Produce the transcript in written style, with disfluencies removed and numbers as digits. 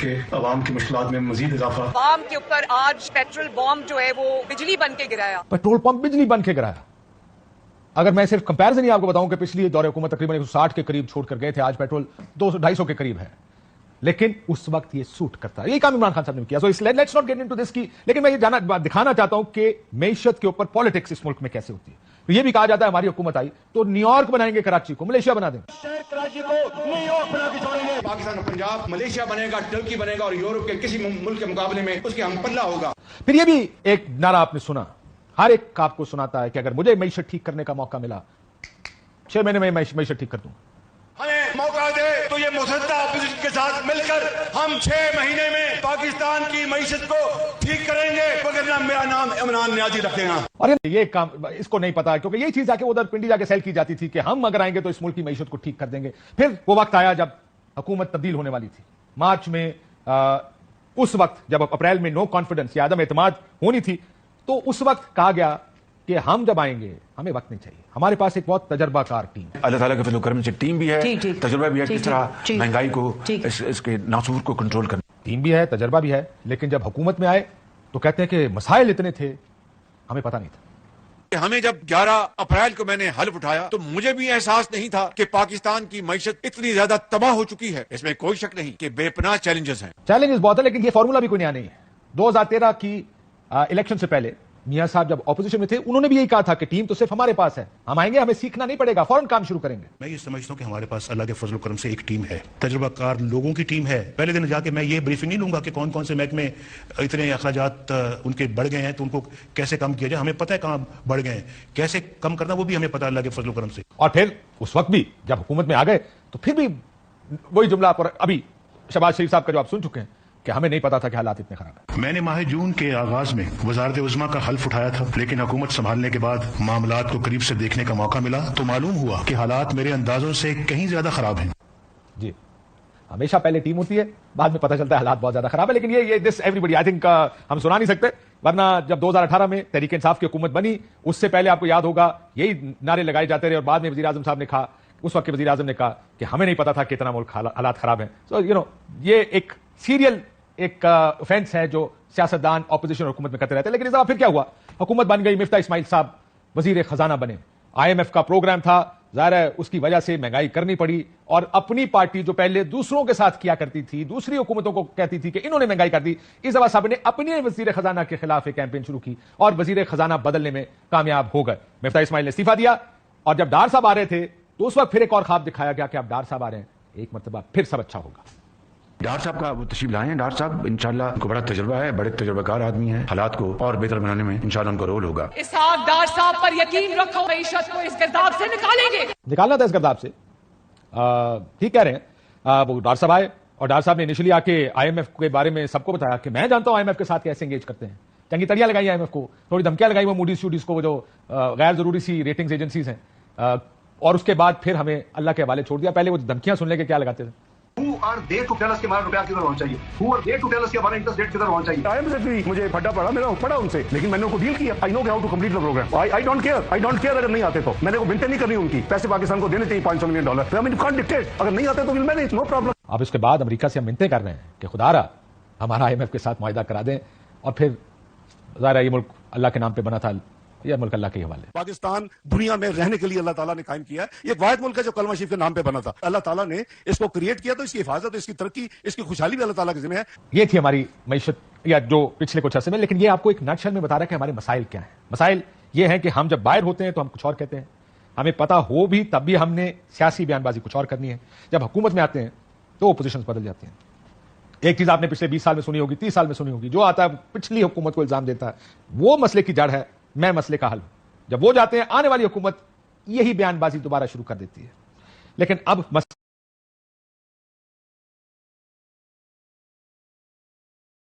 बल्कि आवाम की मुश्किलात में मजीद इजाफा। आवाम के ऊपर आज पेट्रोल बॉम्ब जो है वो बिजली बन के गिराया। पेट्रोल पंप बिजली बन के गिराया। अगर मैं सिर्फ कंपैरिजन ही आपको बताऊं कि पिछली दौरे हुकूमत तकरीबन 160 के करीब छोड़कर गए थे, आज पेट्रोल 200-250 के करीब है, लेकिन उस वक्त ये सूट करता है। यही काम इमरान खान साहब ने किया। सो इसलिए let's not get into this की, लेकिन मैं ये दिखाना चाहता हूं कि मईशत के ऊपर पॉलिटिक्स इस मुल्क में कैसे होती है। तो ये भी कहा जाता है हमारी हुकूमत आई तो न्यूयॉर्क बनाएंगे, कराची को मलेशिया बना देंगे, कराची को न्यूयॉर्क बना के छोड़ेंगे। पाकिस्तान पंजाब मलेशिया बनेगा, टर्की बनेगा और यूरोप के किसी मुल्क के मुकाबले में उसके हम पल्ला होगा। फिर ये भी एक नारा आपने सुना, हर एक आपको सुनाता है कि अगर मुझे मईशत ठीक करने का मौका मिला 6 महीने में मईशत ठीक कर दूं। हमें मौका दे तो ये मुसद्दा अपोजिशन के साथ मिलकर हम 6 महीने में पाकिस्तान की मईशत को ठीक करेंगे, वरना मेरा नाम इमरान नियाजी रख देना। और ये काम इसको नहीं पता, क्योंकि यही चीज आके उधर पिंडी जाके सेल की जाती थी कि हम अगर आएंगे तो इस मुल्क की मईशत को ठीक कर देंगे। फिर वो वक्त आया जब हुकूमत तब्दील होने वाली थी मार्च में, उस वक्त जब अप्रैल में नो कॉन्फिडेंस या अदम एतमाद होनी थी, तो उस वक्त कहा गया कि हम जब आएंगे हमें वक्त नहीं चाहिए, हमारे पास एक बहुत तजर्बाकार टीम, अल्लाह ताला के फजल करम से टीम भी है, तजुर्बा भी है, किस तरह महंगाई को इसके नासूर को कंट्रोल करना। टीम भी है, तजर्बा भी है, लेकिन जब हुकूमत में आए तो कहते हैं कि मसाइल इतने थे हमें पता नहीं था। हमें जब 11 अप्रैल को मैंने हल्फ उठाया तो मुझे भी एहसास नहीं था कि पाकिस्तान की मईशत इतनी ज्यादा तबाह हो चुकी है। इसमें कोई शक नहीं कि बेपनाह चैलेंजेस हैं। चैलेंजेस बहुत है, लेकिन ये फॉर्मूला भी कोई नया नहीं है। 2013 की इलेक्शन से पहले मियां साहब जब ऑपोजिशन में थे उन्होंने भी यही कहा था कि टीम तो सिर्फ हमारे पास है, हम आएंगे, हमें सीखना नहीं पड़ेगा, फौरन काम शुरू करेंगे। मैं ये समझता हूँ कि हमारे पास अल्लाह के फजल करम से एक टीम है, तजुर्बाकार लोगों की टीम है। पहले दिन जाके मैं ये ब्रीफिंग नहीं लूंगा कि कौन कौन से महकमे इतने अखराजात उनके बढ़ गए हैं तो उनको कैसे कम किया जाए। हमें पता है कहाँ बढ़ गए हैं, कैसे कम करना वो भी हमें पता है अल्लाह के फजल करम से। और फिर उस वक्त भी जब हुकूमत में आ गए तो फिर भी वही जुमला, पर अभी शहबाज शरीफ साहब का जो आप सुन चुके हैं कि हमें नहीं पता था कि हालात इतने खराब हैं। मैंने माह जून के आगाज में वजारत उज़्मा का हल्फ उठाया था, लेकिन हुकूमत संभालने के बाद मामलात को करीब से देखने का मौका मिला तो मालूम हुआ कि हालात मेरे अंदाजों से कहीं ज्यादा खराब हैं। जी, हमेशा पहले टीम होती है, बाद में पता चलता है हालात बहुत ज्यादा खराब है। लेकिन ये दिस एवरीबॉडी आई थिंक हम सुना नहीं सकते, वरना जब 2018 में तहरीक इंसाफ की हुकूमत बनी उससे पहले आपको याद होगा यही नारे लगाए जाते रहे और बाद में वजीर आजम साहब ने कहा, उस वक्त के वजीर आजम ने कहा कि हमें नहीं पता था कि इतना मुल्क हालात खराब है। सो यू नो ये एक सीरियल एक ऑफेंस है जो सियासतदान ऑपोजिशन और हुकूमत में करते रहते हैं। लेकिन इस दफा फिर क्या हुआ, हुकूमत बन गई, मिफ्ता इस्माइल साहब वजीर खजाना बने, IMF का प्रोग्राम था, जाहिर है उसकी वजह से महंगाई करनी पड़ी और अपनी पार्टी जो पहले दूसरों के साथ किया करती थी, दूसरी हुकूमतों को कहती थी कि इन्होंने महंगाई कर दी, इस दफा साहब ने अपने वजीर खजाना के खिलाफ एक कैंपेन शुरू की और वजीर खजाना बदलने में कामयाब हो गए। मिफ्ता इस्माइल ने इस्तीफा दिया और जब डार साहब आ रहे थे तो उस वक्त फिर एक और ख्वाब दिखाया गया कि अब डार साहब आ रहे हैं, एक मरतबा फिर सब अच्छा होगा। डार साहब का वो तशरीफ लाए हैं, डार साहब इंशाल्लाह उनको बड़ा तजुर्बा है, बड़े तजुर्बाकार आदमी हैं, हालात को और बेहतर बनाने में इंशाल्लाह उनका रोल होगा। इसहाक डार साहब पर यकीन रखो, मईशत को इस गिरदाब से निकालेंगे। निकालना था इस गिरदाब से, ठीक कह रहे हैं। वो डार साहब आए और डार साहब ने इनिशियली आके IMF के बारे में सबको बताया कि मैं जानता हूं IMF के साथ कैसे एंगेज करते हैं, चंगी तड़ियां लगाई IMF को, थोड़ी धमकियां लगाई वो मूडीज शूडीज को, वो जो गैर जरूरी सी रेटिंग्स एजेंसीज हैं, और उसके बाद फिर हमें अल्लाह के हवाले छोड़ दिया। पहले वो धमकियां सुनने के क्या लगाते थे, Who are they to tell us कि हमारा रुपया किधर होना चाहिए? Who are they to tell us कि हमारा इंटरेस्ट रेट किधर होना चाहिए? IMF भी मुझे फटा पड़ा, मेरा पड़ा उनसे, लेकिन मैंने उनको डील किया। I know how to complete the program. I don't care अगर नहीं आते तो मैंने को मिन्टें नहीं करनी उनकी, पैसे पाकिस्तान को देने चाहिए $500 million. I mean you can't dictate, अगर नहीं आते तो विल मैनेज, नो प्रॉब्लम। अब इसके बाद अमेरिका से हम मिन्नतें कर रहे हैं कि खुदारा हमारा IMF के साथ मुआहिदा करा दें, और फिर ज़ाहिर है ये मुल्क अल्लाह के नाम पे बना था, यह मुल्क अल्लाह के हवाले। पाकिस्तान दुनिया में रहने के लिए अल्लाह ताला ने कायम किया है, ये एक वाहिद मुल्क है जो कलमा शरीफ के नाम पे बना था। अल्लाह ताला ने इसको क्रिएट किया तो इसकी हिफाजत, इसकी तरक्की, इसकी खुशहाली भी अल्लाह ताला के ज़िम्मे है। ये थी हमारी मईशत या जो पिछले कुछ अर्से में, लेकिन ये आपको एक नटशल में बता रहा है कि हमारे मसाइल क्या हैं। मसाइल ये हैं कि हम जब बाहर होते हैं तो हम कुछ और कहते हैं, हमें पता हो भी तब भी हमने सियासी बयानबाजी कुछ और करनी है, जब हुकूमत में आते हैं तो ओपोजिशन बदल जाती हैं। एक चीज आपने पिछले 20 साल में सुनी होगी, 30 साल में सुनी होगी, जो आता है पिछली हुकूमत को इल्जाम देता है वो मसले की जड़ है, मैं मसले का हल। जब वो जाते हैं आने वाली हुकूमत यही बयानबाजी दोबारा शुरू कर देती है। लेकिन अब